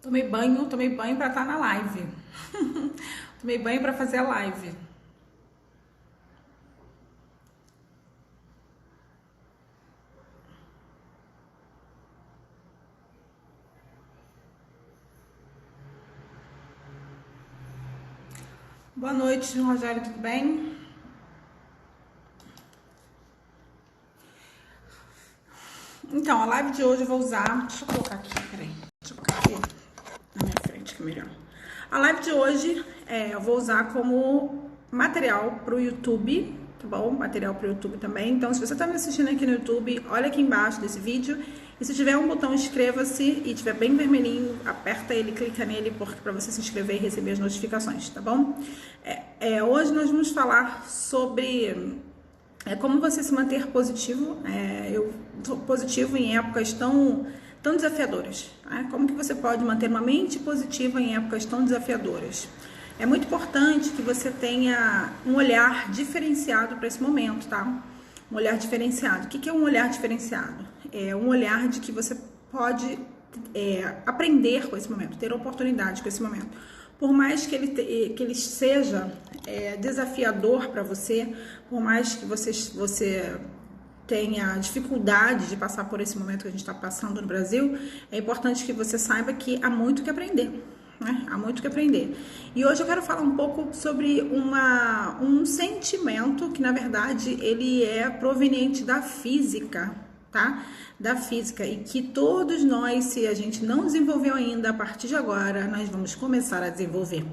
Tomei banho para estar na live. Tomei banho para fazer a live. Boa noite, Rogério, tudo bem? Então, a live de hoje eu vou usar... Deixa eu colocar aqui, peraí. Deixa eu colocar aqui na minha frente, que é melhor. A live de hoje eu vou usar como material para o YouTube, tá bom? Material para o YouTube também. Então, se você está me assistindo aqui no YouTube, olha aqui embaixo desse vídeo. E se tiver um botão inscreva-se e tiver bem vermelhinho, aperta ele, clica nele para você se inscrever e receber as notificações, tá bom? Hoje nós vamos falar sobre como você se manter positivo, positivo em épocas tão desafiadoras. Tá? Como que você pode manter uma mente positiva em épocas tão desafiadoras? É muito importante que você tenha um olhar diferenciado para esse momento, tá? Um olhar diferenciado. O que é um olhar diferenciado? É um olhar de que você pode aprender com esse momento, ter oportunidade com esse momento. Por mais que ele seja desafiador para você, por mais que você tenha dificuldade de passar por esse momento que a gente está passando no Brasil, é importante que você saiba que há muito que aprender, né? Há muito que aprender. E hoje eu quero falar um pouco sobre um sentimento que, na verdade, ele é proveniente da física, tá? Da física, e que todos nós, se a gente não desenvolveu ainda, a partir de agora, nós vamos começar a desenvolver,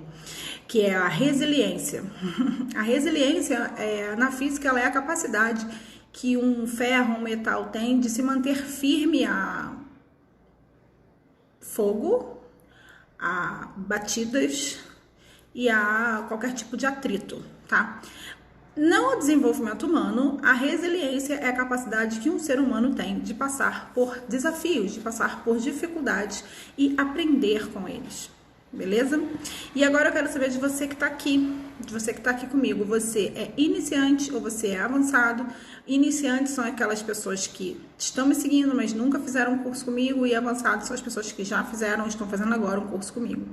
que é a resiliência. A resiliência, na física, ela é a capacidade que um ferro, um metal tem de se manter firme a fogo, a batidas e a qualquer tipo de atrito, tá? No desenvolvimento humano, a resiliência é a capacidade que um ser humano tem de passar por desafios, de passar por dificuldades e aprender com eles, beleza? E agora eu quero saber de você que está aqui, comigo. Você é iniciante ou você é avançado? Iniciantes são aquelas pessoas que estão me seguindo, mas nunca fizeram um curso comigo, e avançados são as pessoas que já fizeram ou estão fazendo agora um curso comigo.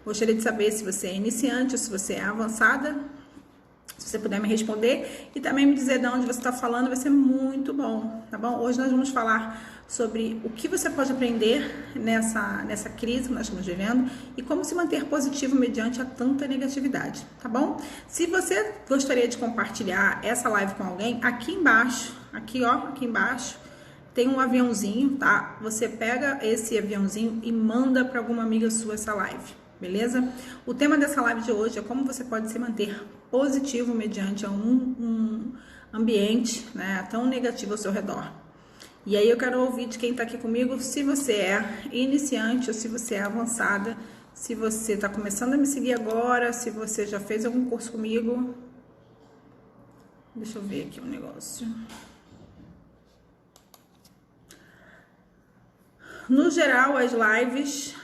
Gostaria de saber se você é iniciante ou se você é avançada. Se você puder me responder e também me dizer de onde você está falando, vai ser muito bom, tá bom? Hoje nós vamos falar sobre o que você pode aprender nessa crise que nós estamos vivendo e como se manter positivo mediante a tanta negatividade, tá bom? Se você gostaria de compartilhar essa live com alguém, aqui embaixo, aqui embaixo, tem um aviãozinho, tá? Você pega esse aviãozinho e manda para alguma amiga sua essa live, beleza? O tema dessa live de hoje é como você pode se manter positivo mediante um ambiente, né, tão negativo ao seu redor. E aí eu quero ouvir de quem está aqui comigo, se você é iniciante ou se você é avançada, se você está começando a me seguir agora, se você já fez algum curso comigo. Deixa eu ver aqui um negócio. No geral, as lives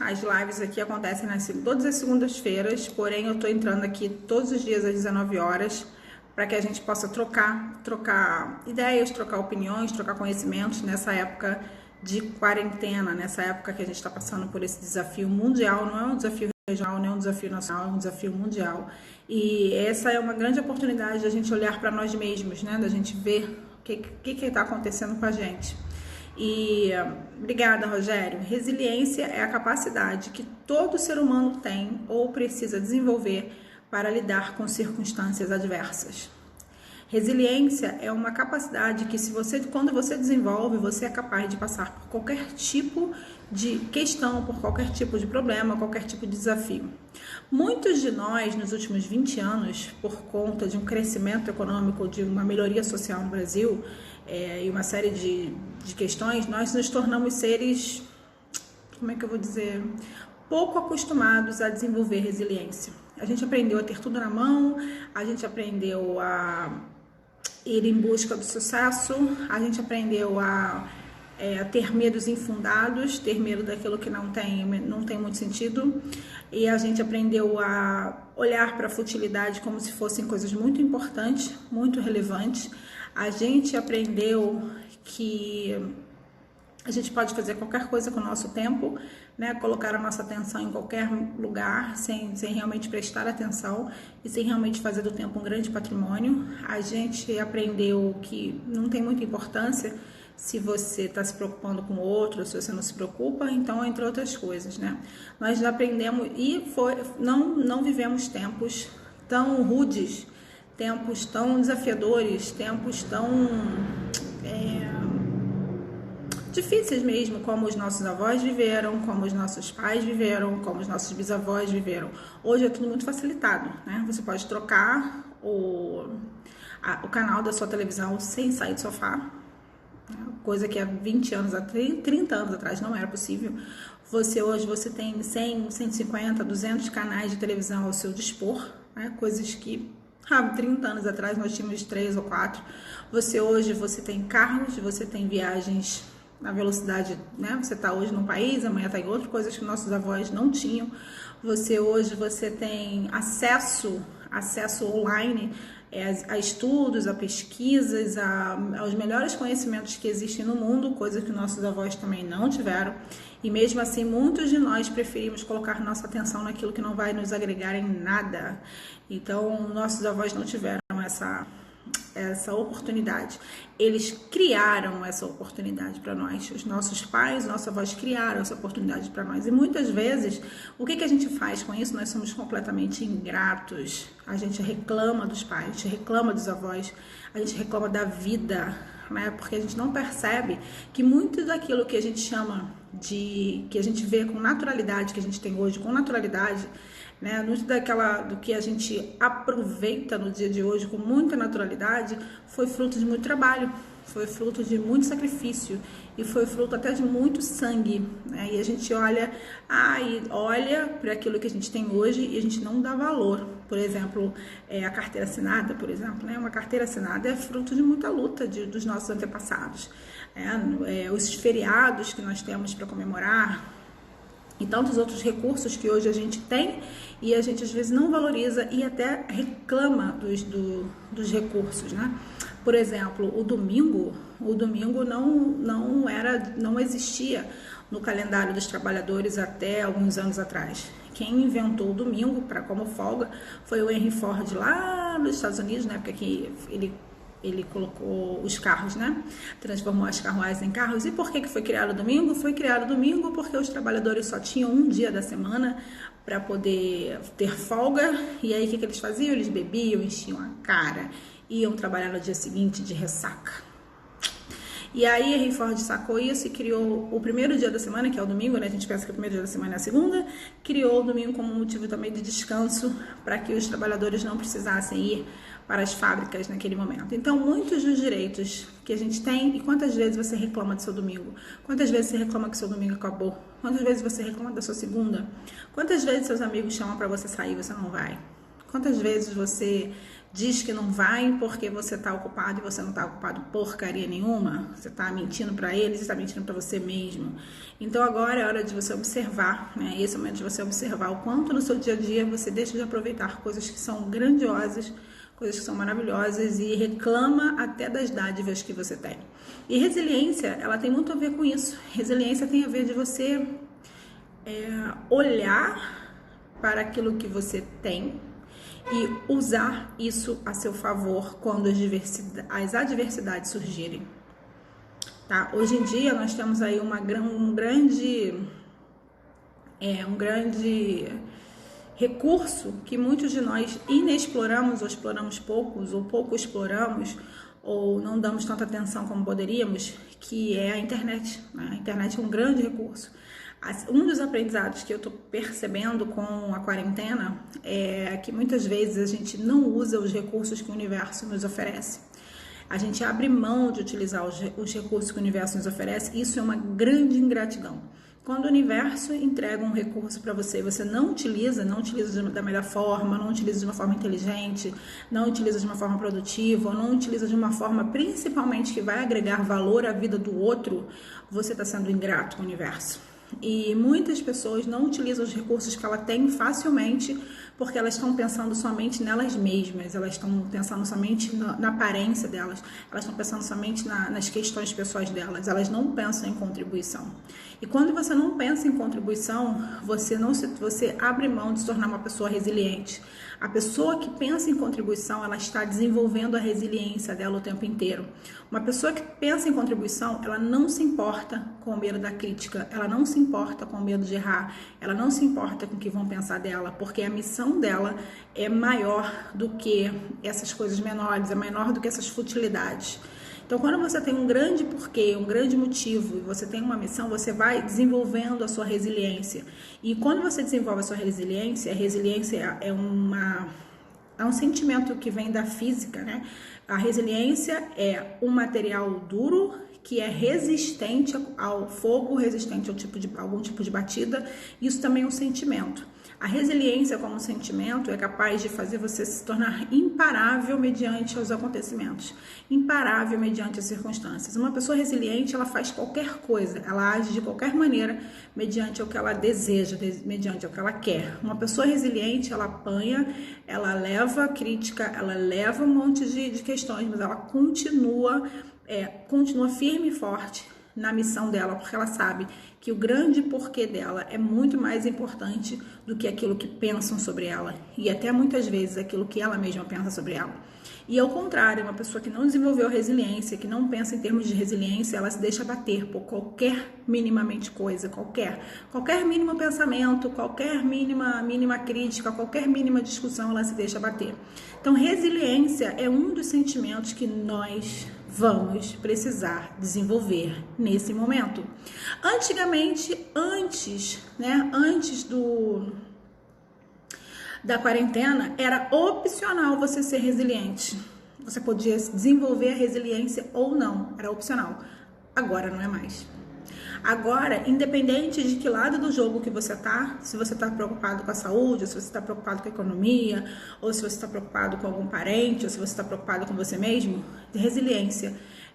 aqui acontecem todas as segundas-feiras, porém eu tô entrando aqui todos os dias às 19 horas para que a gente possa trocar ideias, trocar opiniões, trocar conhecimentos nessa época de quarentena, nessa época que a gente está passando por esse desafio mundial. Não é um desafio regional, não é um desafio nacional, é um desafio mundial. E essa é uma grande oportunidade de a gente olhar para nós mesmos, né? Da gente ver o que está acontecendo com a gente. E obrigada, Rogério. Resiliência é a capacidade que todo ser humano tem ou precisa desenvolver para lidar com circunstâncias adversas. Resiliência é uma capacidade que, quando você desenvolve, você é capaz de passar por qualquer tipo de questão, por qualquer tipo de problema, qualquer tipo de desafio. Muitos de nós, nos últimos 20 anos, por conta de um crescimento econômico, de uma melhoria social no Brasil, e uma série de questões, nós nos tornamos seres, como é que eu vou dizer, pouco acostumados a desenvolver resiliência. A gente aprendeu a ter tudo na mão, a gente aprendeu a ir em busca do sucesso, a gente aprendeu a ter medos infundados, ter medo daquilo que não tem muito sentido, e a gente aprendeu a olhar para a futilidade como se fossem coisas muito importantes, muito relevantes. A gente aprendeu que a gente pode fazer qualquer coisa com o nosso tempo, né, colocar a nossa atenção em qualquer lugar, sem realmente prestar atenção e sem realmente fazer do tempo um grande patrimônio. A gente aprendeu que não tem muita importância se você está se preocupando com o outro, se você não se preocupa, então, entre outras coisas, né? Nós já aprendemos e não vivemos tempos tão rudes, tempos tão desafiadores, tempos tão difíceis mesmo, como os nossos avós viveram, como os nossos pais viveram, como os nossos bisavós viveram. Hoje é tudo muito facilitado, né? Você pode trocar o canal da sua televisão sem sair do sofá, coisa que há 20 anos, 30 anos atrás não era possível. Hoje você tem 100, 150, 200 canais de televisão ao seu dispor, né? Coisas que há 30 anos atrás nós tínhamos 3 ou 4. Hoje você tem carros, você tem viagens na velocidade, né? Você está hoje num país, amanhã está em outro, coisas que nossos avós não tinham. Hoje você tem acesso online a estudos, a pesquisas, aos melhores conhecimentos que existem no mundo, coisa que nossos avós também não tiveram. E mesmo assim, muitos de nós preferimos colocar nossa atenção naquilo que não vai nos agregar em nada. Então, nossos avós não tiveram essa oportunidade. Eles criaram essa oportunidade para nós. Os nossos pais, nossos avós criaram essa oportunidade para nós. E muitas vezes, o que a gente faz com isso? Nós somos completamente ingratos. A gente reclama dos pais, a gente reclama dos avós, a gente reclama da vida, né? Porque a gente não percebe que muito daquilo que a gente chama que a gente vê com naturalidade, que a gente tem hoje com naturalidade, né? Muito do que a gente aproveita no dia de hoje com muita naturalidade foi fruto de muito trabalho, foi fruto de muito sacrifício e foi fruto até de muito sangue, né? E a gente olha para aquilo que a gente tem hoje e a gente não dá valor. Por exemplo, a carteira assinada, por exemplo, né? Uma carteira assinada é fruto de muita luta dos nossos antepassados. Os feriados que nós temos para comemorar e tantos outros recursos que hoje a gente tem e a gente às vezes não valoriza e até reclama dos recursos, né? Por exemplo, o domingo não existia no calendário dos trabalhadores até alguns anos atrás. Quem inventou o domingo como folga foi o Henry Ford lá nos Estados Unidos, na época que ele colocou os carros, né? Transformou as carruagens em carros. E por que foi criado o domingo? Foi criado o domingo porque os trabalhadores só tinham um dia da semana para poder ter folga. E aí o que eles faziam? Eles bebiam, enchiam a cara, iam trabalhar no dia seguinte de ressaca. E aí Henry Ford sacou isso e criou o primeiro dia da semana, que é o domingo, né? A gente pensa que o primeiro dia da semana é a segunda. Criou o domingo como motivo também de descanso para que os trabalhadores não precisassem ir para as fábricas naquele momento. Então, muitos dos direitos que a gente tem, e quantas vezes você reclama do seu domingo? Quantas vezes você reclama que seu domingo acabou? Quantas vezes você reclama da sua segunda? Quantas vezes seus amigos chamam para você sair e você não vai? Quantas vezes você diz que não vai porque você está ocupado e você não está ocupado porcaria nenhuma? Você está mentindo para eles e está mentindo para você mesmo. Então agora é hora de você observar, né? Esse é o momento de você observar o quanto no seu dia a dia você deixa de aproveitar coisas que são grandiosas, coisas que são maravilhosas e reclama até das dádivas que você tem. E resiliência, ela tem muito a ver com isso. Resiliência tem a ver de você olhar para aquilo que você tem e usar isso a seu favor quando as adversidades surgirem. Tá? Hoje em dia nós temos aí um grande recurso que muitos de nós inexploramos ou exploramos poucos ou pouco exploramos ou não damos tanta atenção como poderíamos, que é a internet, né? A internet é um grande recurso. Um dos aprendizados que eu estou percebendo com a quarentena é que muitas vezes a gente não usa os recursos que o universo nos oferece. A gente abre mão de utilizar os recursos que o universo nos oferece, e isso é uma grande ingratidão. Quando o universo entrega um recurso para você, você não utiliza da melhor forma, não utiliza de uma forma inteligente, não utiliza de uma forma produtiva, não utiliza de uma forma principalmente que vai agregar valor à vida do outro, você está sendo ingrato com o universo. E muitas pessoas não utilizam os recursos que ela tem facilmente porque elas estão pensando somente nelas mesmas, elas estão pensando somente na aparência delas, elas estão pensando somente nas questões pessoais delas, elas não pensam em contribuição. E quando você não pensa em contribuição, você abre mão de se tornar uma pessoa resiliente. A pessoa que pensa em contribuição, ela está desenvolvendo a resiliência dela o tempo inteiro. Uma pessoa que pensa em contribuição, ela não se importa com o medo da crítica, ela não se importa com o medo de errar, ela não se importa com o que vão pensar dela, porque a missão dela é maior do que essas coisas menores, é menor do que essas futilidades. Então, quando você tem um grande porquê, um grande motivo, e você tem uma missão, você vai desenvolvendo a sua resiliência. E quando você desenvolve a resiliência é um sentimento que vem da física, né? A resiliência é um material duro que é resistente ao fogo, resistente a algum tipo de batida. Isso também é um sentimento. A resiliência como sentimento é capaz de fazer você se tornar imparável mediante os acontecimentos, imparável mediante as circunstâncias. Uma pessoa resiliente, ela faz qualquer coisa, ela age de qualquer maneira mediante o que ela deseja, mediante o que ela quer. Uma pessoa resiliente, ela apanha, ela leva crítica, ela leva um monte de questões, mas ela continua firme e forte na missão dela, porque ela sabe que o grande porquê dela é muito mais importante do que aquilo que pensam sobre ela e até muitas vezes aquilo que ela mesma pensa sobre ela. E ao contrário, uma pessoa que não desenvolveu resiliência, que não pensa em termos de resiliência, ela se deixa bater por qualquer minimamente coisa, qualquer mínimo pensamento, qualquer mínima crítica, qualquer mínima discussão, ela se deixa bater. Então, resiliência é um dos sentimentos que nós vamos precisar desenvolver nesse momento. Antigamente, antes da quarentena, era opcional você ser resiliente. Você podia desenvolver a resiliência ou não, era opcional. Agora não é mais. Agora, independente de que lado do jogo que você tá, se você está preocupado com a saúde, ou se você está preocupado com a economia, ou se você está preocupado com algum parente, ou se você está preocupado com você mesmo, resiliência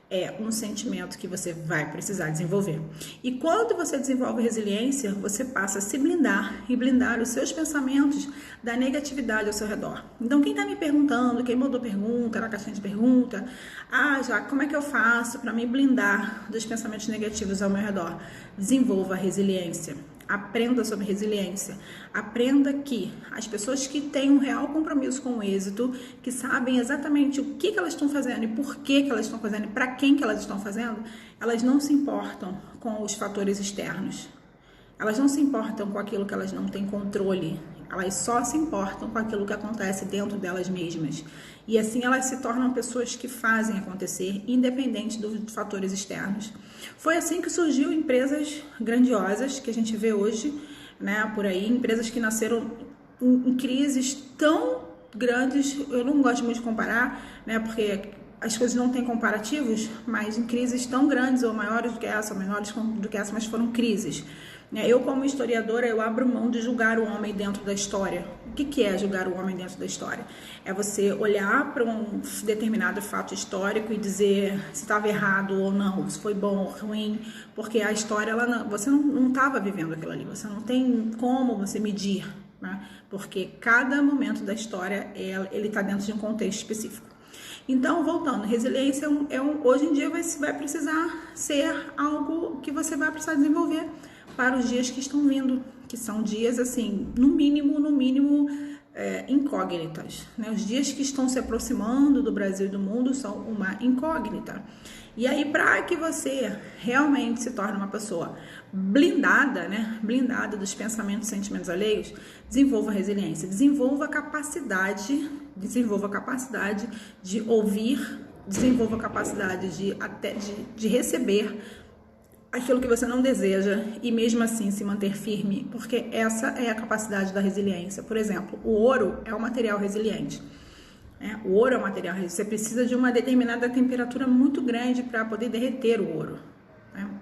é um sentimento que você vai precisar desenvolver. E quando você desenvolve resiliência, você passa a se blindar e blindar os seus pensamentos da negatividade ao seu redor. Então, quem está me perguntando, quem mandou pergunta na caixinha de pergunta, já como é que eu faço para me blindar dos pensamentos negativos ao meu redor? Desenvolva a resiliência. Aprenda sobre resiliência. Aprenda que as pessoas que têm um real compromisso com o êxito, que sabem exatamente o que elas estão fazendo e por que elas estão fazendo e para quem que elas estão fazendo, elas não se importam com os fatores externos. Elas não se importam com aquilo que elas não têm controle. Elas só se importam com aquilo que acontece dentro delas mesmas. E assim elas se tornam pessoas que fazem acontecer, independente dos fatores externos. Foi assim que surgiu empresas grandiosas que a gente vê hoje, né, por aí, empresas que nasceram em crises tão grandes. Eu não gosto muito de comparar, né, porque as coisas não têm comparativos, mas em crises tão grandes ou maiores do que essa, ou menores do que essa, mas foram crises. Eu, como historiadora, eu abro mão de julgar o homem dentro da história. O que é julgar o homem dentro da história? É você olhar para um determinado fato histórico e dizer se estava errado ou não, se foi bom ou ruim, porque a história, você não estava vivendo aquilo ali, você não tem como você medir, né? Porque cada momento da história, ele está dentro de um contexto específico. Então, voltando, resiliência hoje em dia vai precisar ser algo que você vai precisar desenvolver para os dias que estão vindo, que são dias, assim, no mínimo, incógnitas, né? Os dias que estão se aproximando do Brasil e do mundo são uma incógnita. E aí, para que você realmente se torne uma pessoa blindada, né? Blindada dos pensamentos e sentimentos alheios, desenvolva a resiliência, desenvolva a capacidade de ouvir, desenvolva a capacidade de receber aquilo que você não deseja e mesmo assim se manter firme, porque essa é a capacidade da resiliência. Por exemplo, o ouro é um material resiliente. O ouro é um material resiliente. Você precisa de uma determinada temperatura muito grande para poder derreter o ouro.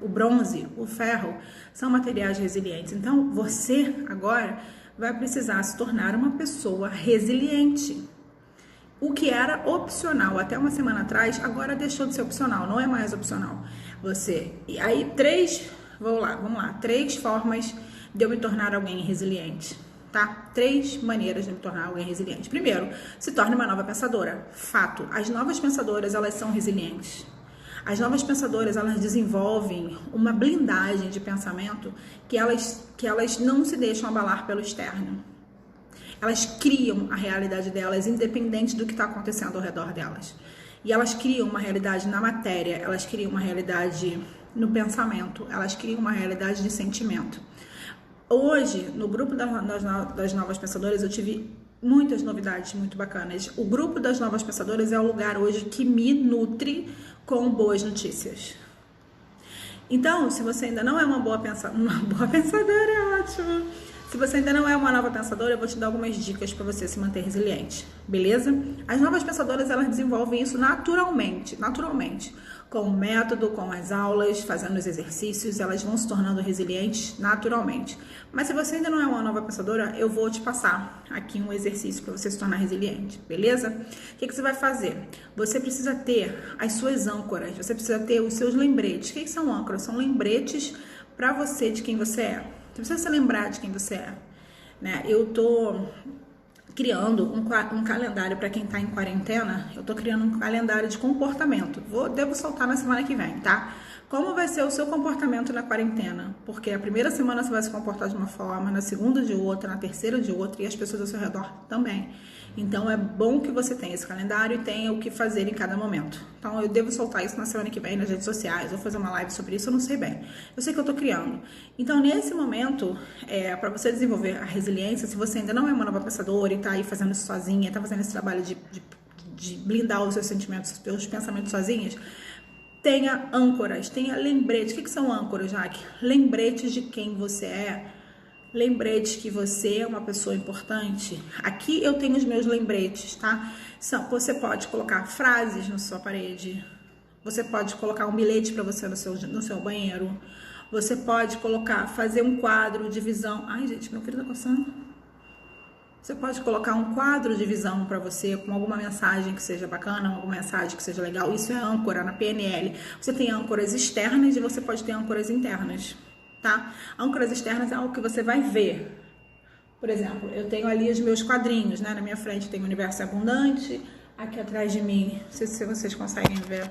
O bronze, o ferro são materiais resilientes. Então, você agora vai precisar se tornar uma pessoa resiliente. O que era opcional até uma semana atrás, agora deixou de ser opcional, não é mais opcional. E aí, vamos lá, 3 formas de eu me tornar alguém resiliente, tá? 3 maneiras de me tornar alguém resiliente. Primeiro, se torne uma nova pensadora. Fato, as novas pensadoras, elas são resilientes. As novas pensadoras, elas desenvolvem uma blindagem de pensamento que elas não se deixam abalar pelo externo. Elas criam a realidade delas independente do que está acontecendo ao redor delas. E elas criam uma realidade na matéria, elas criam uma realidade no pensamento, elas criam uma realidade de sentimento. Hoje, no grupo das novas pensadoras, eu tive muitas novidades muito bacanas. O grupo das novas pensadoras é o lugar hoje que me nutre com boas notícias. Então, se você ainda não é uma boa pensadora, é ótimo. Se você ainda não é uma nova pensadora, eu vou te dar algumas dicas para você se manter resiliente, beleza? As novas pensadoras, elas desenvolvem isso naturalmente, com o método, com as aulas, fazendo os exercícios, elas vão se tornando resilientes naturalmente. Mas se você ainda não é uma nova pensadora, eu vou te passar aqui um exercício para você se tornar resiliente, beleza? O que você vai fazer? Você precisa ter as suas âncoras, você precisa ter os seus lembretes. O que são âncoras? São lembretes para você de quem você é. Você precisa se lembrar de quem você é, né? Eu tô criando um calendário para quem tá em quarentena. Eu tô criando um calendário de comportamento. Devo soltar na semana que vem, tá? Como vai ser o seu comportamento na quarentena? Porque a primeira semana você vai se comportar de uma forma, na segunda de outra, na terceira de outra, e as pessoas ao seu redor também. Então é bom que você tenha esse calendário e tenha o que fazer em cada momento. Então eu devo soltar isso na semana que vem nas redes sociais, vou fazer uma live sobre isso, eu não sei bem. Eu sei que eu tô criando. Então nesse momento, para você desenvolver a resiliência, se você ainda não é uma nova pensadora e tá aí fazendo isso sozinha, tá fazendo esse trabalho de blindar os seus sentimentos, os seus pensamentos sozinhas, tenha âncoras, tenha lembretes. O que são âncoras, Jaque? Lembretes de quem você é. Lembretes que você é uma pessoa importante. Aqui eu tenho os meus lembretes, tá? Você pode colocar frases na sua parede. Você pode colocar um bilhete para você no seu banheiro. Você pode fazer um quadro de visão. Ai, gente, meu filho tá coçando. Você pode colocar um quadro de visão para você com alguma mensagem que seja bacana, alguma mensagem que seja legal. Isso é âncora na PNL. Você tem âncoras externas e você pode ter âncoras internas. Tá? Âncoras externas é algo que você vai ver. Por exemplo, eu tenho ali os meus quadrinhos, né? Na minha frente tem o Universo Abundante, aqui atrás de mim, não sei se vocês conseguem ver,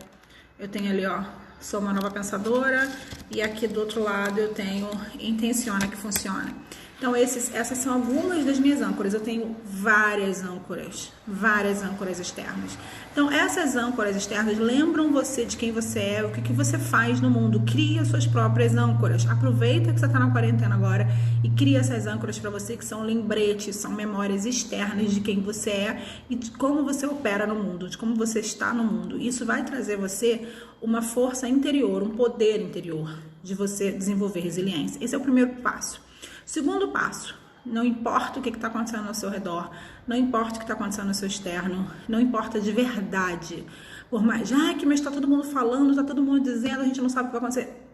eu tenho ali, ó, Sou uma Nova Pensadora, e aqui do outro lado eu tenho Intenciona que Funciona. Então essas são algumas das minhas âncoras. Eu tenho várias âncoras externas. Então essas âncoras externas lembram você de quem você é, o que você faz no mundo. Cria suas próprias âncoras. Aproveita que você está na quarentena agora e cria essas âncoras para você, que são lembretes, são memórias externas de quem você é e de como você opera no mundo, de como você está no mundo. Isso vai trazer você uma força interior, um poder interior de você desenvolver resiliência. Esse é o primeiro passo. Segundo passo, não importa o que está acontecendo ao seu redor, não importa o que está acontecendo no seu externo, não importa de verdade. Por mais, mas está todo mundo falando, está todo mundo dizendo, a gente não sabe o que vai acontecer.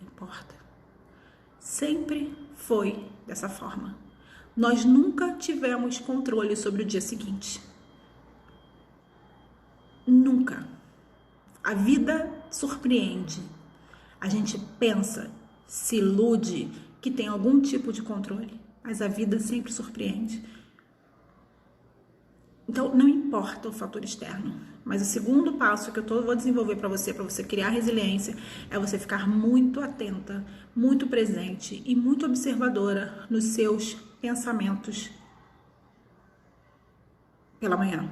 Não importa. Sempre foi dessa forma. Nós nunca tivemos controle sobre o dia seguinte. Nunca. A vida surpreende. A gente pensa, se ilude que tem algum tipo de controle, mas a vida sempre surpreende. Então, não importa o fator externo, mas o segundo passo que eu vou desenvolver para você criar resiliência, é você ficar muito atenta, muito presente e muito observadora nos seus pensamentos pela manhã.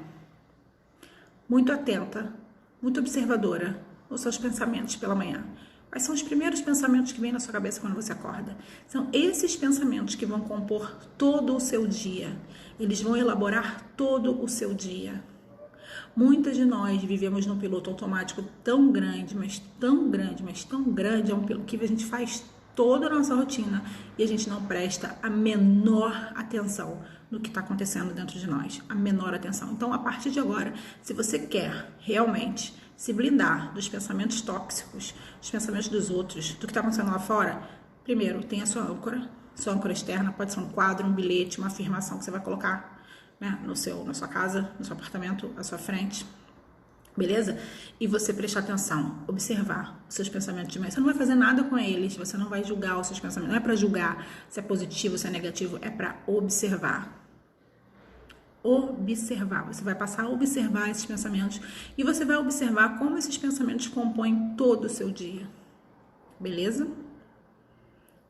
Muito atenta, muito observadora nos seus pensamentos pela manhã. Quais são os primeiros pensamentos que vêm na sua cabeça quando você acorda? São esses pensamentos que vão compor todo o seu dia. Eles vão elaborar todo o seu dia. Muitas de nós vivemos num piloto automático tão grande, mas tão grande, é um piloto que a gente faz toda a nossa rotina e a gente não presta a menor atenção no que está acontecendo dentro de nós. A menor atenção. Então, a partir de agora, se você quer realmente se blindar dos pensamentos tóxicos, dos pensamentos dos outros, do que está acontecendo lá fora, primeiro, tem a sua âncora externa, pode ser um quadro, um bilhete, uma afirmação que você vai colocar, né, na sua casa, no seu apartamento, à sua frente, beleza? E você prestar atenção, observar os seus pensamentos de manhã. Você não vai fazer nada com eles, você não vai julgar os seus pensamentos, não é para julgar se é positivo, se é negativo, é para observar. observar. Você vai passar a observar esses pensamentos e você vai observar como esses pensamentos compõem todo o seu dia. Beleza?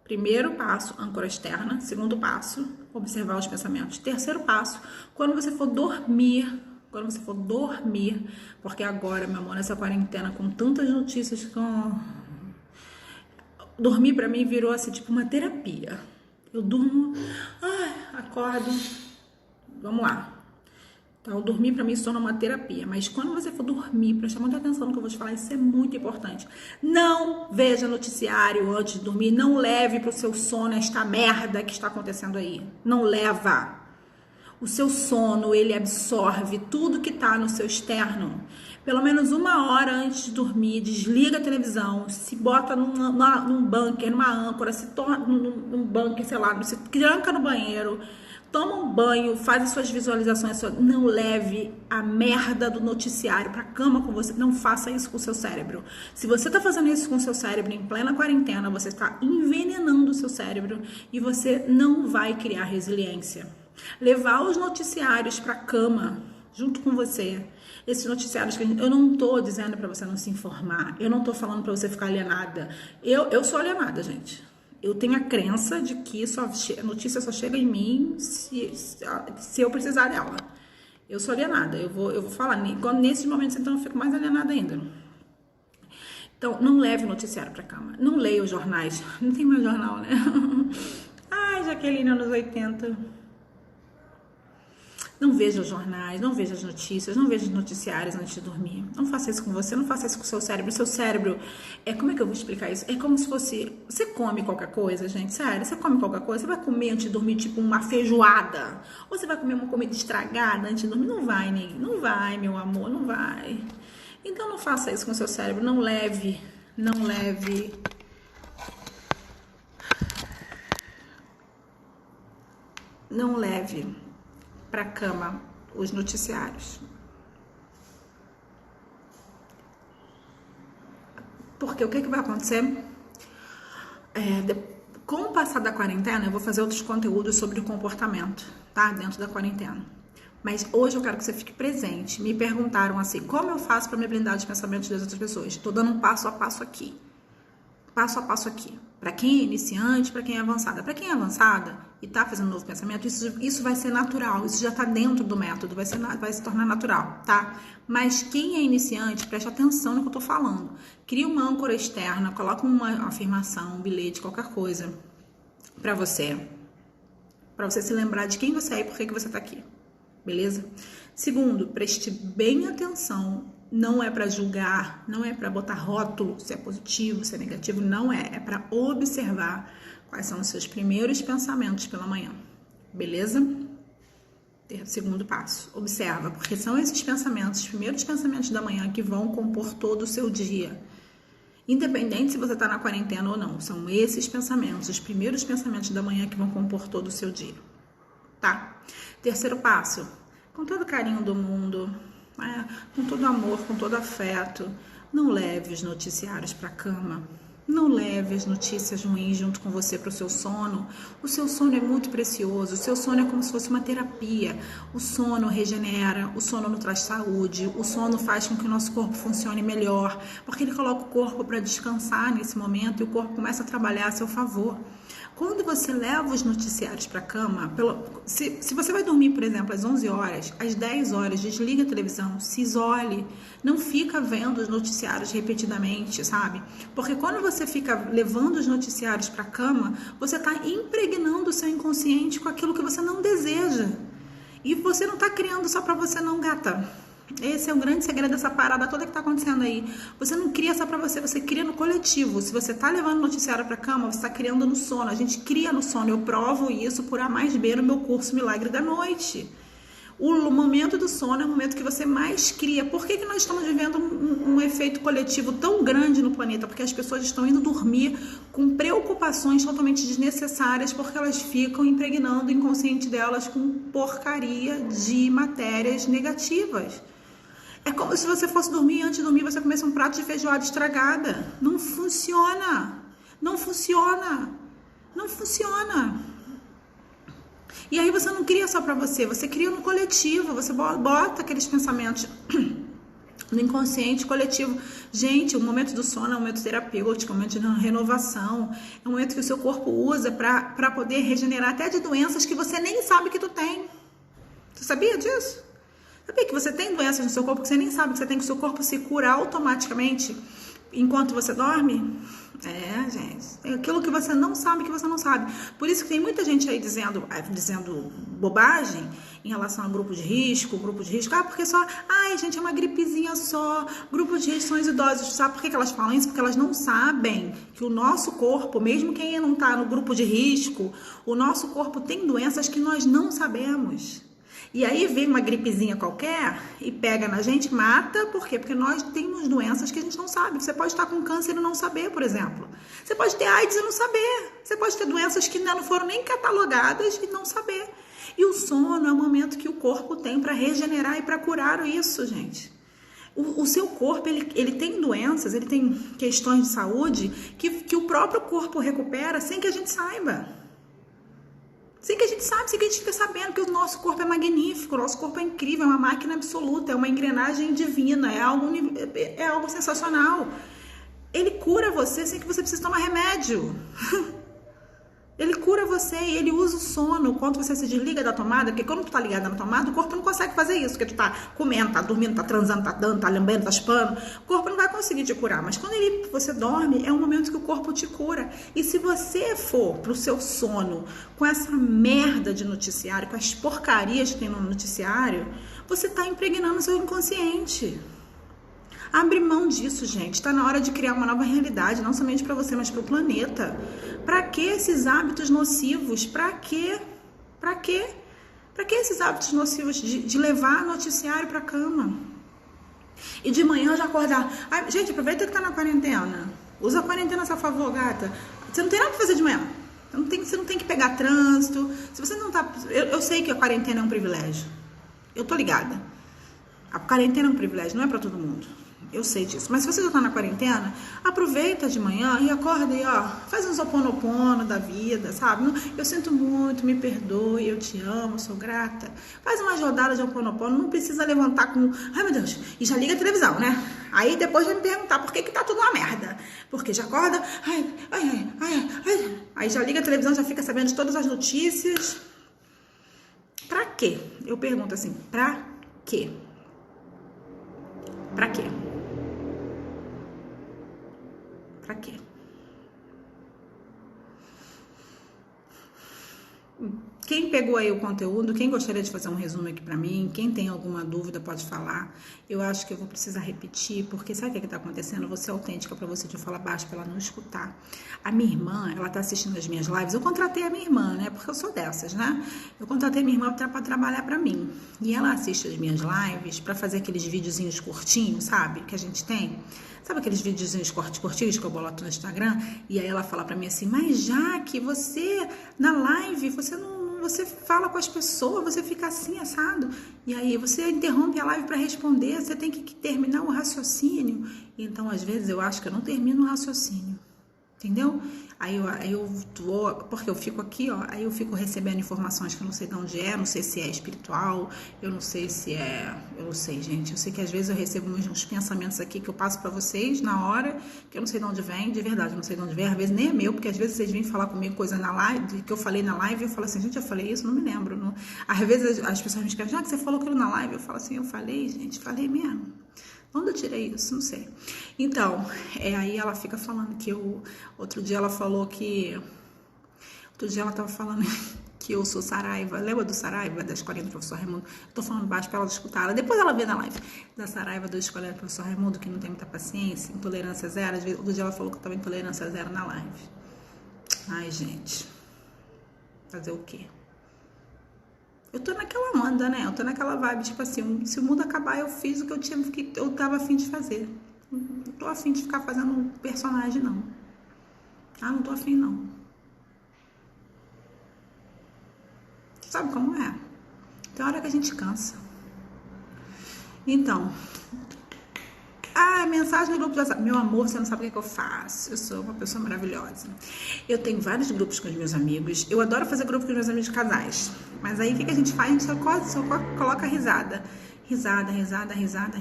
Primeiro passo, âncora externa. Segundo passo, observar os pensamentos. Terceiro passo, quando você for dormir, porque agora, meu amor, nessa quarentena, com tantas notícias, dormir pra mim virou assim, tipo uma terapia. Eu durmo, acordo, vamos lá. Então, dormir pra mim se torna uma terapia. Mas quando você for dormir, presta muita atenção no que eu vou te falar, isso é muito importante. Não veja noticiário antes de dormir. Não leve pro seu sono esta merda que está acontecendo aí. Não leva. O seu sono, ele absorve tudo que tá no seu externo. Pelo menos 1 hora antes de dormir, desliga a televisão, se bota num bunker, numa âncora, se torna num bunker, sei lá, se tranca no banheiro, toma um banho, faz as suas visualizações. Não leve a merda do noticiário pra cama com você. Não faça isso com o seu cérebro. Se você tá fazendo isso com o seu cérebro em plena quarentena, você está envenenando o seu cérebro e você não vai criar resiliência. Levar os noticiários pra cama junto com você. Esses noticiários que eu não tô dizendo pra você não se informar. Eu não tô falando pra você ficar alienada. Eu sou alienada, gente. Eu tenho a crença de que a notícia só chega em mim se eu precisar dela. Eu sou alienada. Eu vou falar. Nesses momentos, então, eu fico mais alienada ainda. Então, não leve o noticiário pra cama. Não leia os jornais. Não tem mais jornal, né? Ai, Jaqueline, anos 80. Não veja os jornais, não veja as notícias, não veja os noticiários antes de dormir. Não faça isso com você, não faça isso com o seu cérebro. O seu cérebro, como é que eu vou explicar isso? É como se fosse, você come qualquer coisa, gente, sério, você come qualquer coisa, você vai comer antes de dormir, tipo uma feijoada, ou você vai comer uma comida estragada antes de dormir? Não vai, não vai, meu amor, não vai. Então não faça isso com o seu cérebro, não leve pra cama os noticiários. Porque o que vai acontecer? Com o passar da quarentena, eu vou fazer outros conteúdos sobre o comportamento, tá? Dentro da quarentena. Mas hoje eu quero que você fique presente. Me perguntaram assim, como eu faço para me blindar dos pensamentos das outras pessoas? Estou dando um passo a passo aqui. Passo a passo aqui. Para quem é iniciante, para quem é avançada. Para quem é avançada e tá fazendo um novo pensamento, isso vai ser natural. Isso já tá dentro do método, vai se tornar natural, tá? Mas quem é iniciante, preste atenção no que eu tô falando. Cria uma âncora externa, coloca uma afirmação, um bilhete, qualquer coisa para você se lembrar de quem você é e por que você tá aqui. Beleza? Segundo, preste bem atenção. Não é para julgar, não é para botar rótulo, se é positivo, se é negativo, não é. É para observar quais são os seus primeiros pensamentos pela manhã. Beleza? Segundo passo, observa, porque são esses pensamentos, os primeiros pensamentos da manhã que vão compor todo o seu dia. Independente se você está na quarentena ou não, são esses pensamentos, os primeiros pensamentos da manhã que vão compor todo o seu dia. Tá? Terceiro passo, com todo o carinho do mundo, com todo amor, com todo afeto, não leve os noticiários para a cama. Não leve as notícias ruins junto com você para o seu sono. O seu sono é muito precioso. O seu sono é como se fosse uma terapia. O sono regenera, o sono nos traz saúde, o sono faz com que o nosso corpo funcione melhor, porque ele coloca o corpo para descansar nesse momento e o corpo começa a trabalhar a seu favor. Quando você leva os noticiários para a cama, se você vai dormir, por exemplo, às 11 horas, às 10 horas, desliga a televisão, se isole, não fica vendo os noticiários repetidamente, sabe? Porque quando você fica levando os noticiários para a cama, você está impregnando o seu inconsciente com aquilo que você não deseja. E você não está criando só para você não, gata. Esse é o grande segredo dessa parada toda que tá acontecendo aí. Você não cria só pra você, você cria no coletivo. Se você tá levando noticiário pra cama, você tá criando no sono. A gente cria no sono. Eu provo isso por A mais B no meu curso Milagre da Noite. O momento do sono é o momento que você mais cria. Por que nós estamos vivendo um efeito coletivo tão grande no planeta? Porque as pessoas estão indo dormir com preocupações totalmente desnecessárias, porque elas ficam impregnando o inconsciente delas com porcaria de matérias negativas. É como se você fosse dormir e antes de dormir você comesse um prato de feijoada estragada. Não funciona. Não funciona. Não funciona. E aí você não cria só pra você, você cria no coletivo, você bota aqueles pensamentos no inconsciente coletivo. Gente, o momento do sono é um momento terapêutico, é um momento de renovação, é um momento que o seu corpo usa pra poder regenerar até de doenças que você nem sabe que tu tem. Você sabia disso? Sabia que você tem doenças no seu corpo que você nem sabe que você tem, que o seu corpo se cura automaticamente enquanto você dorme? É, gente. É aquilo que você não sabe que você não sabe. Por isso que tem muita gente aí dizendo bobagem em relação a grupo de risco, Ah, porque só... Ai, gente, é uma gripezinha só. Grupo de risco são os idosos. Sabe por que elas falam isso? Porque elas não sabem que o nosso corpo, mesmo quem não tá no grupo de risco, o nosso corpo tem doenças que nós não sabemos. E aí vem uma gripezinha qualquer e pega na gente, mata. Por quê? Porque nós temos doenças que a gente não sabe. Você pode estar com câncer e não saber, por exemplo. Você pode ter AIDS e não saber. Você pode ter doenças que ainda não foram nem catalogadas e não saber. E o sono é o momento que o corpo tem para regenerar e para curar isso, gente. O seu corpo, ele tem doenças, ele tem questões de saúde que o próprio corpo recupera sem que a gente saiba. Sem que a gente sabe, sem que a gente fica sabendo que o nosso corpo é magnífico, o nosso corpo é incrível, é uma máquina absoluta, é uma engrenagem divina, é algo sensacional. Ele cura você sem que você precise tomar remédio. Ele cura você e ele usa o sono quando você se desliga da tomada, porque quando tu tá ligada na tomada, o corpo não consegue fazer isso, porque tu tá comendo, tá dormindo, tá transando, tá dando, tá lambendo, tá chupando, o corpo não vai conseguir te curar. Mas quando você dorme, é um momento que o corpo te cura. E se você for pro seu sono com essa merda de noticiário, com as porcarias que tem no noticiário, você tá impregnando o seu inconsciente. Abre mão disso, gente. Está na hora de criar uma nova realidade, não somente para você, mas para o planeta. Para que esses hábitos nocivos? Para quê? Para quê? Para que esses hábitos nocivos de levar noticiário para a cama? E de manhã já acordar. Ai, gente, aproveita que tá na quarentena. Usa a quarentena a seu favor, gata. Você não tem nada para fazer de manhã. Você não tem que pegar trânsito. Se você não tá... Eu sei que a quarentena é um privilégio. Eu tô ligada. A quarentena é um privilégio, não é para todo mundo. Eu sei disso. Mas se você já tá na quarentena, aproveita de manhã e acorda e, ó, faz um ho'oponopono da vida, sabe? Eu sinto muito, me perdoe, eu te amo, sou grata. Faz uma rodada de ho'oponopono, não precisa levantar com... Ai, meu Deus, e já liga a televisão, né? Aí depois vai me perguntar por que tá tudo uma merda. Porque já acorda, aí já liga a televisão, já fica sabendo de todas as notícias. Pra quê? Eu pergunto assim, pra quê? Pra quê? Pra quê? Quem pegou aí o conteúdo, quem gostaria de fazer um resumo aqui pra mim, quem tem alguma dúvida pode falar. Eu acho que eu vou precisar repetir, porque sabe o que tá acontecendo? Eu vou ser autêntica pra você, de falar baixo pra ela não escutar. A minha irmã, ela tá assistindo as minhas lives. Eu contratei a minha irmã, né? Porque eu sou dessas, né? Eu contratei a minha irmã pra trabalhar pra mim. E ela assiste as minhas lives pra fazer aqueles videozinhos curtinhos, sabe? Que a gente tem. Sabe aqueles videozinhos curtinhos que eu boto no Instagram? E aí ela fala pra mim assim, mas já que você, na live, você fala com as pessoas, você fica assim, assado. E aí você interrompe a live para responder, você tem que terminar o raciocínio. Então, às vezes, eu acho que eu não termino o raciocínio. Entendeu? Aí eu vou, porque eu fico aqui, ó, aí eu fico recebendo informações que eu não sei de onde é, não sei se é espiritual, eu não sei se é, eu não sei, gente. Eu sei que às vezes eu recebo uns pensamentos aqui que eu passo pra vocês na hora, que eu não sei de onde vem, de verdade, eu não sei de onde vem, às vezes nem é meu, porque às vezes vocês vêm falar comigo coisa na live, que eu falei na live, e eu falo assim, gente, eu falei isso, não me lembro. Não. Às vezes as pessoas me escrevem, já que você falou aquilo na live, eu falo assim, eu falei, gente, falei mesmo. Onde eu tirei isso? Não sei. Então, aí ela fica falando que eu... Outro dia ela falou que... Outro dia ela tava falando que eu sou Saraiva. Lembra do Saraiva, da escolinha do professor Raimundo? Eu tô falando baixo pra ela escutar. Ela, depois ela vê na live. Da Saraiva, da escolinha do professor Raimundo, que não tem muita paciência, intolerância zero. Outro dia ela falou que eu tava intolerância zero na live. Ai, gente. Fazer o quê? Eu tô naquela onda, né? Eu tô naquela vibe, tipo assim, se o mundo acabar, eu fiz o que eu tava afim de fazer. Não tô afim de ficar fazendo personagem, não. Ah, não tô afim, não. Sabe como é? Tem hora que a gente cansa. Então, mensagem no grupo do WhatsApp. Meu amor, você não sabe o que eu faço. Eu sou uma pessoa maravilhosa. Eu tenho vários grupos com os meus amigos. Eu adoro fazer grupo com os meus amigos casais. Mas aí o que a gente faz? A gente só coloca risada. Risada. É risada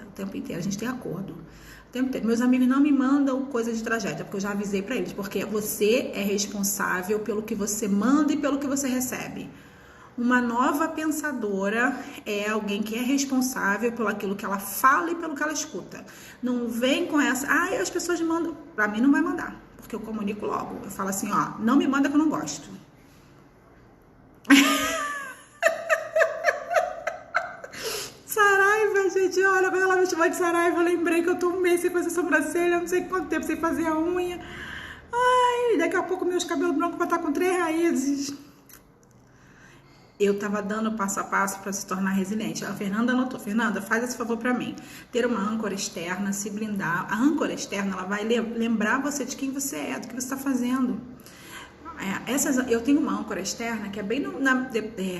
o tempo inteiro. A gente tem acordo. O tempo inteiro. Meus amigos não me mandam coisa de tragédia, porque eu já avisei pra eles. Porque você é responsável pelo que você manda e pelo que você recebe. Uma nova pensadora é alguém que é responsável pelo aquilo que ela fala e pelo que ela escuta. Não vem com essa, as pessoas mandam. Pra mim não vai mandar, porque eu comunico logo. Eu falo assim, não me manda que eu não gosto. Saraiva, gente, olha, quando ela me chamou de Saraiva, eu lembrei que eu tô um mês sem fazer sobrancelha, não sei quanto tempo sem fazer a unha. Ai, daqui a pouco meus cabelos brancos vão estar com 3 raízes. Eu tava dando passo a passo para se tornar resiliente. A Fernanda anotou. Fernanda, faz esse favor para mim. Ter uma âncora externa, se blindar. A âncora externa, ela vai lembrar você de quem você é, do que você está fazendo. Eu tenho uma âncora externa que é bem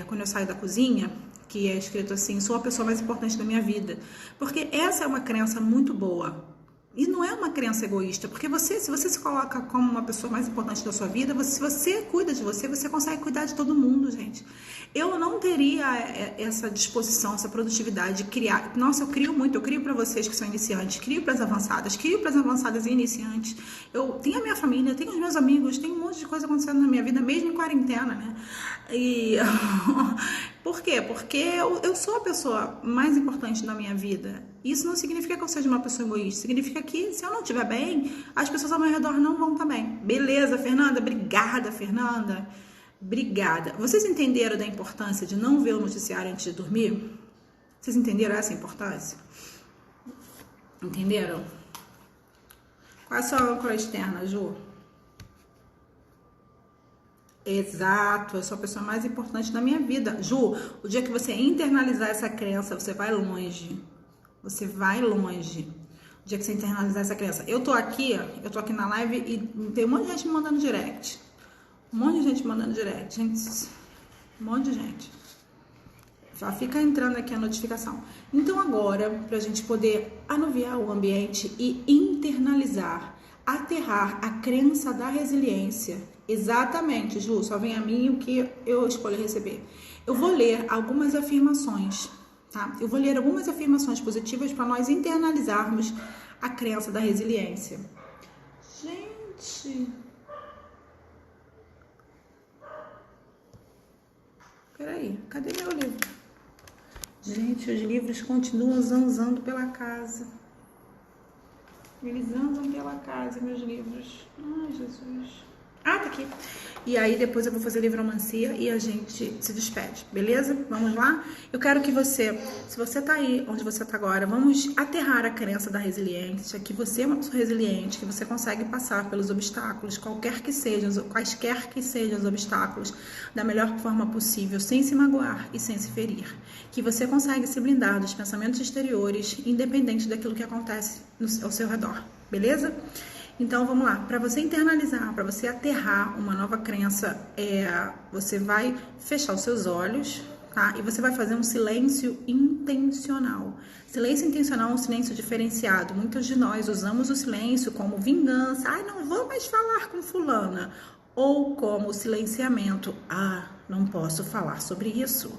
quando eu saio da cozinha, que é escrito assim, sou a pessoa mais importante da minha vida. Porque essa é uma crença muito boa. E não é uma crença egoísta, porque se você se coloca como uma pessoa mais importante da sua vida, se você cuida de você, você consegue cuidar de todo mundo, gente. Eu não teria essa disposição, essa produtividade de criar. Nossa, eu crio muito, eu crio para vocês que são iniciantes, crio para as avançadas e iniciantes. Eu tenho a minha família, eu tenho os meus amigos, tem um monte de coisa acontecendo na minha vida, mesmo em quarentena, né? E por quê? Porque eu sou a pessoa mais importante da minha vida. Isso não significa que eu seja uma pessoa egoísta, significa que se eu não estiver bem, as pessoas ao meu redor não vão também. Beleza, Fernanda? Obrigada, Fernanda. Obrigada. Vocês entenderam da importância de não ver o noticiário antes de dormir? Vocês entenderam essa importância? Entenderam? Qual é a sua âncora externa, Ju? Exato, eu sou a pessoa mais importante da minha vida. Ju, o dia que você internalizar essa crença, você vai longe. Você vai longe. O dia que você internalizar essa crença. Eu tô aqui na live e tem um monte de gente me mandando direct. Um monte de gente me mandando direct. Gente, um monte de gente. Já fica entrando aqui a notificação. Então agora, pra gente poder anuviar o ambiente e internalizar, aterrar a crença da resiliência. Exatamente, Ju, só vem a mim o que eu escolho receber. Eu vou ler algumas afirmações. Tá? Eu vou ler algumas afirmações positivas para nós internalizarmos a crença da resiliência. Gente, peraí, cadê meu livro? Gente, os livros continuam zanzando pela casa. Eles andam pela casa, meus livros. Ai, Jesus. Tá aqui. E aí depois eu vou fazer livromancia e a gente se despede, beleza? Vamos lá? Eu quero que você, se você tá aí onde você tá agora, vamos aterrar a crença da resiliência, que você é uma pessoa resiliente, que você consegue passar pelos obstáculos, quaisquer que sejam os obstáculos, da melhor forma possível, sem se magoar e sem se ferir. Que você consegue se blindar dos pensamentos exteriores, independente daquilo que acontece ao seu redor, beleza? Então, vamos lá. Para você internalizar, para você aterrar uma nova crença, você vai fechar os seus olhos, tá? E você vai fazer um silêncio intencional. Silêncio intencional é um silêncio diferenciado. Muitos de nós usamos o silêncio como vingança. Não vou mais falar com fulana. Ou como silenciamento. Não posso falar sobre isso.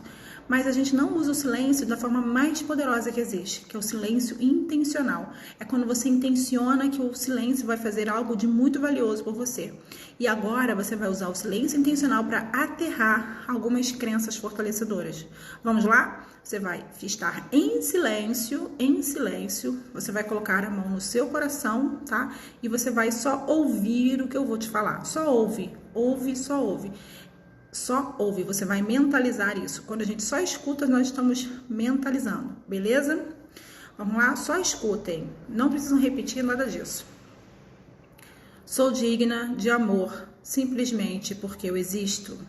Mas a gente não usa o silêncio da forma mais poderosa que existe, que é o silêncio intencional. É quando você intenciona que o silêncio vai fazer algo de muito valioso por você. E agora você vai usar o silêncio intencional para aterrar algumas crenças fortalecedoras. Vamos lá? Você vai estar em silêncio, você vai colocar a mão no seu coração, tá? E você vai só ouvir o que eu vou te falar. Só ouve, só ouve. Só ouve, você vai mentalizar isso. Quando a gente só escuta, nós estamos mentalizando, beleza? Vamos lá? Só escutem. Não precisam repetir nada disso. Sou digna de amor, simplesmente porque eu existo.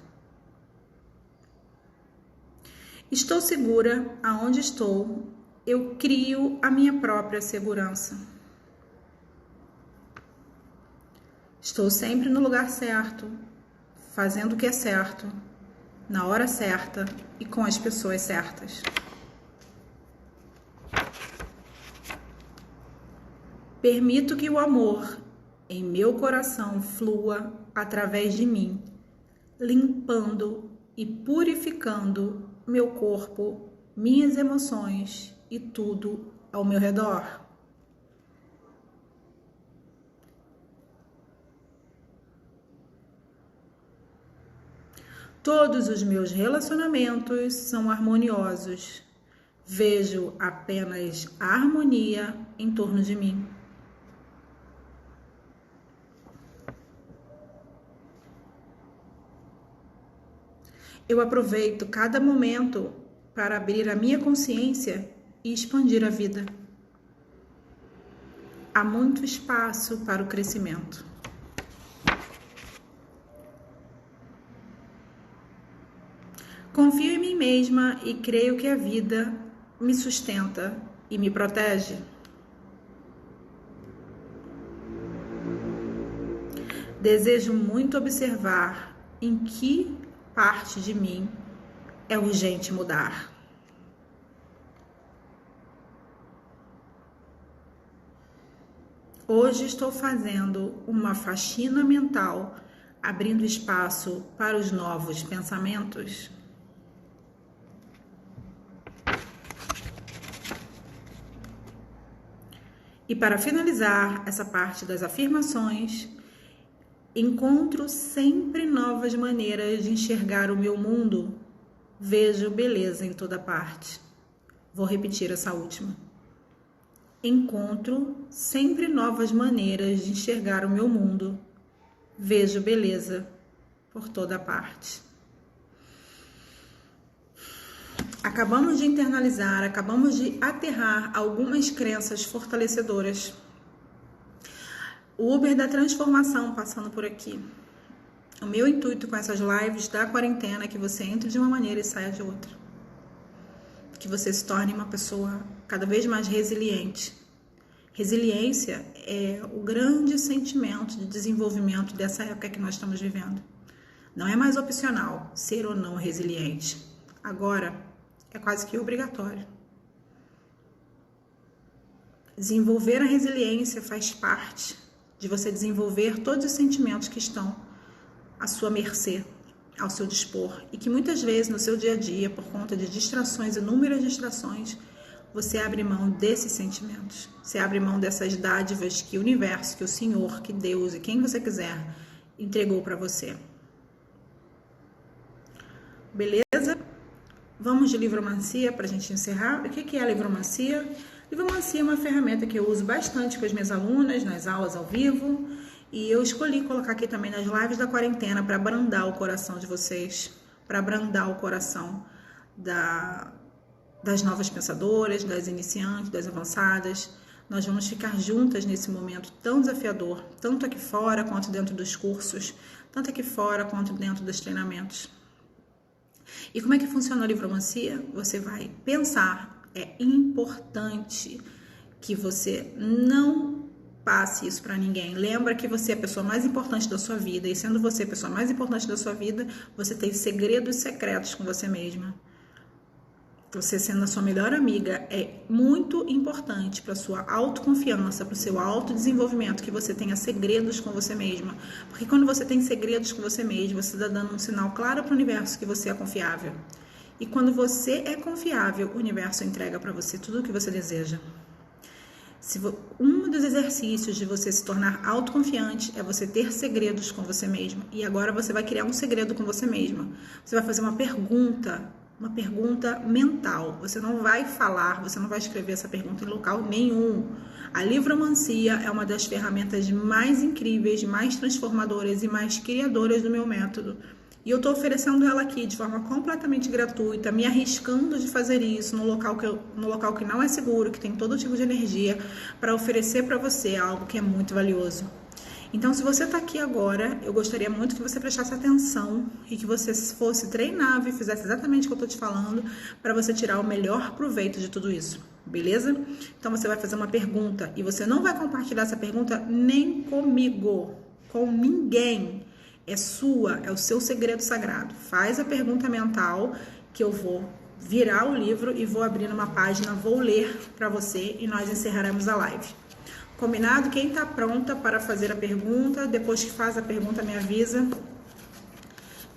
Estou segura aonde estou. Eu crio a minha própria segurança. Estou sempre no lugar certo, fazendo o que é certo, na hora certa e com as pessoas certas. Permito que o amor em meu coração flua através de mim, limpando e purificando meu corpo, minhas emoções e tudo ao meu redor. Todos os meus relacionamentos são harmoniosos. Vejo apenas a harmonia em torno de mim. Eu aproveito cada momento para abrir a minha consciência e expandir a vida. Há muito espaço para o crescimento. Confio em mim mesma e creio que a vida me sustenta e me protege. Desejo muito observar em que parte de mim é urgente mudar. Hoje estou fazendo uma faxina mental, abrindo espaço para os novos pensamentos. E para finalizar essa parte das afirmações, encontro sempre novas maneiras de enxergar o meu mundo. Vejo beleza em toda parte. Vou repetir essa última. Encontro sempre novas maneiras de enxergar o meu mundo. Vejo beleza por toda parte. Acabamos de internalizar, acabamos de aterrar algumas crenças fortalecedoras. O Uber da transformação passando por aqui. O meu intuito com essas lives da quarentena é que você entre de uma maneira e saia de outra. Que você se torne uma pessoa cada vez mais resiliente. Resiliência é o grande sentimento de desenvolvimento dessa época que nós estamos vivendo. Não é mais opcional ser ou não resiliente. Agora é quase que obrigatório. Desenvolver a resiliência faz parte de você desenvolver todos os sentimentos que estão à sua mercê, ao seu dispor, e que muitas vezes no seu dia a dia, por conta de distrações, inúmeras distrações, você abre mão desses sentimentos, você abre mão dessas dádivas que o universo, que o Senhor, que Deus e quem você quiser entregou para você. Beleza? Vamos de livromancia para a gente encerrar. O que é a livromancia? Livromancia é uma ferramenta que eu uso bastante com as minhas alunas nas aulas ao vivo, e eu escolhi colocar aqui também nas lives da quarentena para abrandar o coração de vocês, para abrandar o coração das novas pensadoras, das iniciantes, das avançadas. Nós vamos ficar juntas nesse momento tão desafiador, tanto aqui fora quanto dentro dos cursos, tanto aqui fora quanto dentro dos treinamentos. E como é que funciona a livromancia? Você vai pensar, é importante que você não passe isso para ninguém. Lembra que você é a pessoa mais importante da sua vida, e sendo você a pessoa mais importante da sua vida, você tem segredos secretos com você mesma. Você sendo a sua melhor amiga, é muito importante para a sua autoconfiança, para o seu autodesenvolvimento, que você tenha segredos com você mesma. Porque quando você tem segredos com você mesma, você está dando um sinal claro para o universo que você é confiável. E quando você é confiável, o universo entrega para você tudo o que você deseja. Um dos exercícios de você se tornar autoconfiante é você ter segredos com você mesma. E agora você vai criar um segredo com você mesma. Você vai fazer uma pergunta mental. Você não vai falar, você não vai escrever essa pergunta em local nenhum. A livromancia é uma das ferramentas mais incríveis, mais transformadoras e mais criadoras do meu método. E eu estou oferecendo ela aqui de forma completamente gratuita, me arriscando de fazer isso no local que não é seguro, que tem todo tipo de energia, para oferecer para você algo que é muito valioso. Então, se você está aqui agora, eu gostaria muito que você prestasse atenção e que você fosse treinável e fizesse exatamente o que eu estou te falando, para você tirar o melhor proveito de tudo isso, beleza? Então, você vai fazer uma pergunta e você não vai compartilhar essa pergunta nem comigo, com ninguém. É sua, é o seu segredo sagrado. Faz a pergunta mental que eu vou virar o livro e vou abrir numa página, vou ler para você e nós encerraremos a live. Combinado? Quem tá pronta para fazer a pergunta, depois que faz a pergunta me avisa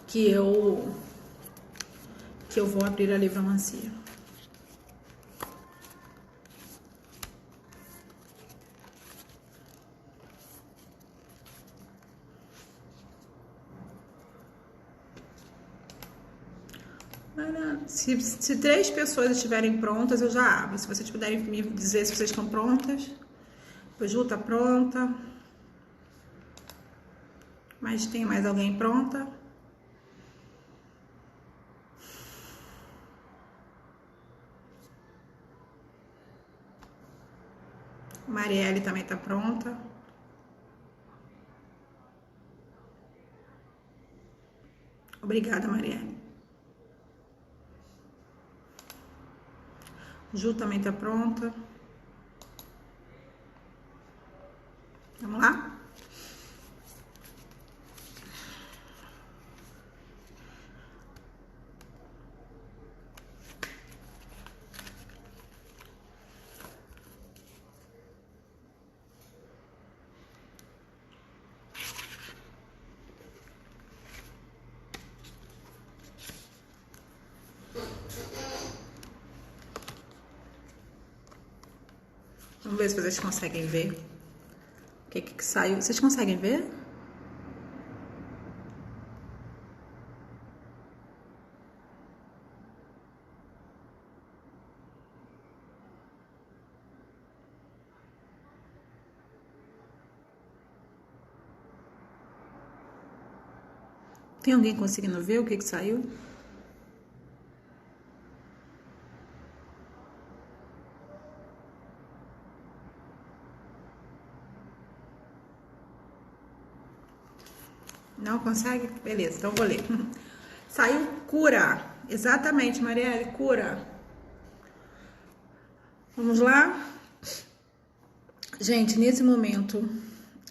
que eu vou abrir a livromancia. Se 3 pessoas estiverem prontas, eu já abro. Se vocês puderem me dizer se vocês estão prontas. O Ju tá pronta. Mas tem mais alguém pronta? Marielle também tá pronta. Obrigada, Marielle. Ju também tá pronta. Vamos lá? Vamos ver se vocês conseguem ver. O que saiu? Vocês conseguem ver? Tem alguém conseguindo ver o que saiu? Não consegue? Beleza, então vou ler. Saiu cura. Exatamente, Marielle, cura. Vamos lá? Gente, nesse momento...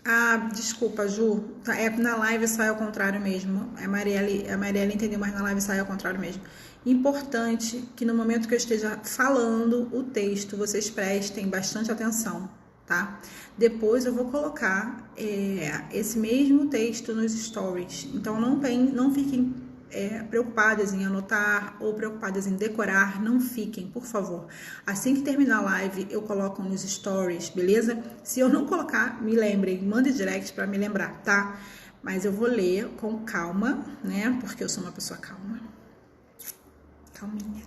Ah, desculpa, Ju. É, na live sai ao contrário mesmo. A Marielle entendeu, mas na live sai ao contrário mesmo. Importante que no momento que eu esteja falando o texto, vocês prestem bastante atenção, tá? Depois eu vou colocar esse mesmo texto nos stories. Então não fiquem preocupadas em anotar ou preocupadas em decorar, não fiquem, por favor. Assim que terminar a live, eu coloco nos stories, beleza? Se eu não colocar, me lembrem, mande direct para me lembrar, tá? Mas eu vou ler com calma, né? Porque eu sou uma pessoa calma. Calminha.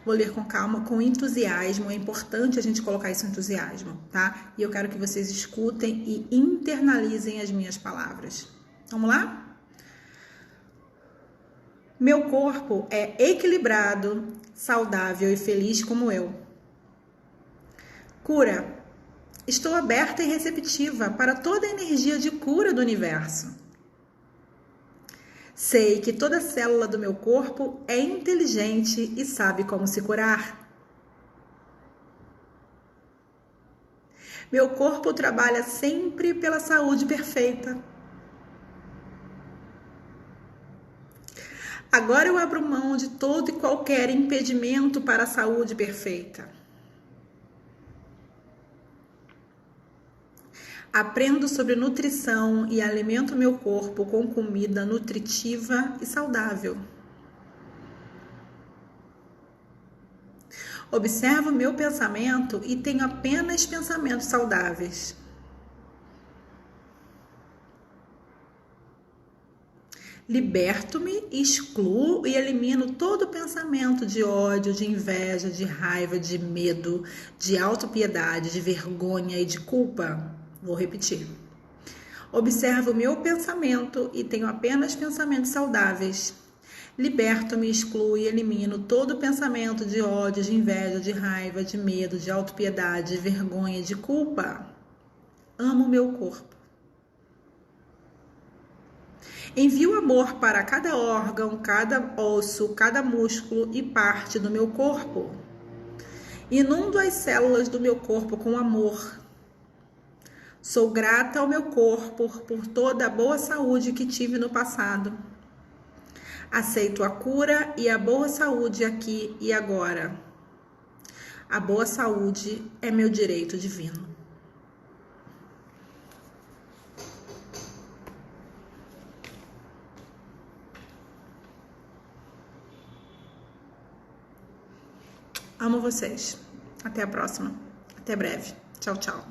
Vou ler com calma, com entusiasmo. É importante a gente colocar esse entusiasmo, tá? E eu quero que vocês escutem e internalizem as minhas palavras. Vamos lá? Meu corpo é equilibrado, saudável e feliz como eu. Cura. Estou aberta e receptiva para toda a energia de cura do universo. Sei que toda célula do meu corpo é inteligente e sabe como se curar. Meu corpo trabalha sempre pela saúde perfeita. Agora eu abro mão de todo e qualquer impedimento para a saúde perfeita. Aprendo sobre nutrição e alimento meu corpo com comida nutritiva e saudável. Observo meu pensamento e tenho apenas pensamentos saudáveis. Liberto-me, excluo e elimino todo pensamento de ódio, de inveja, de raiva, de medo, de autopiedade, de vergonha e de culpa. Vou repetir. Observo o meu pensamento e tenho apenas pensamentos saudáveis. Liberto-me, excluo e elimino todo pensamento de ódio, de inveja, de raiva, de medo, de autopiedade, de vergonha e de culpa. Amo meu corpo. Envio amor para cada órgão, cada osso, cada músculo e parte do meu corpo. Inundo as células do meu corpo com amor. Sou grata ao meu corpo por toda a boa saúde que tive no passado. Aceito a cura e a boa saúde aqui e agora. A boa saúde é meu direito divino. Amo vocês. Até a próxima. Até breve. Tchau, tchau.